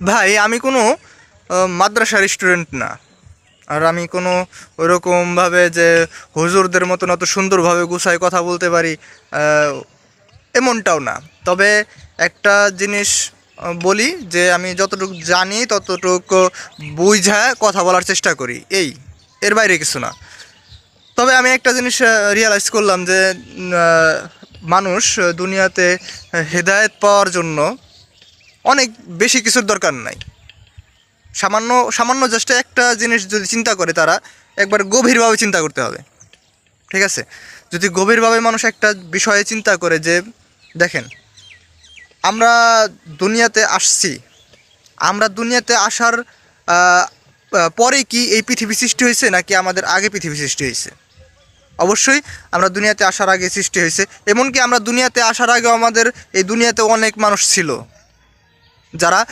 ভাই আমি কোনো মাদ্রাসার স্টুডেন্ট না। আর আমি কোনো ওরকমভাবে যে হুজুরদের মতন অত সুন্দরভাবে গুছায় কথা বলতে পারি, আহ, এমনটাও না। তবে একটা জিনিস বলি যে আমি যতটুকু জানি ততটুকু বুঝা কথা বলার চেষ্টা করি, এর বাইরে কিছু না। তবে আমি একটা জিনিস রিয়ালাইজ করলাম যে মানুষ দুনিয়াতে হেদায়েত পাওয়ার জন্য অনেক বেশি কিছুর দরকার নাই। সামান্য সামান্য জাস্ট একটা জিনিস যদি চিন্তা করে তারা, একবার গভীরভাবে চিন্তা করতে হবে। ঠিক আছে? যদি গভীরভাবে মানুষ একটা বিষয়ে চিন্তা করে যে দেখেন, আমরা দুনিয়াতে আসছি, আমরা দুনিয়াতে আসার আহ, পরে কি এই পৃথিবী সৃষ্টি হয়েছে নাকি আমাদের আগে পৃথিবী সৃষ্টি হয়েছে? অবশ্যই আমরা দুনিয়াতে আসার আগে সৃষ্টি হয়েছে। এমনকি আমরা দুনিয়াতে আসার আগেও আমাদের এই দুনিয়াতে অনেক মানুষ ছিল যারা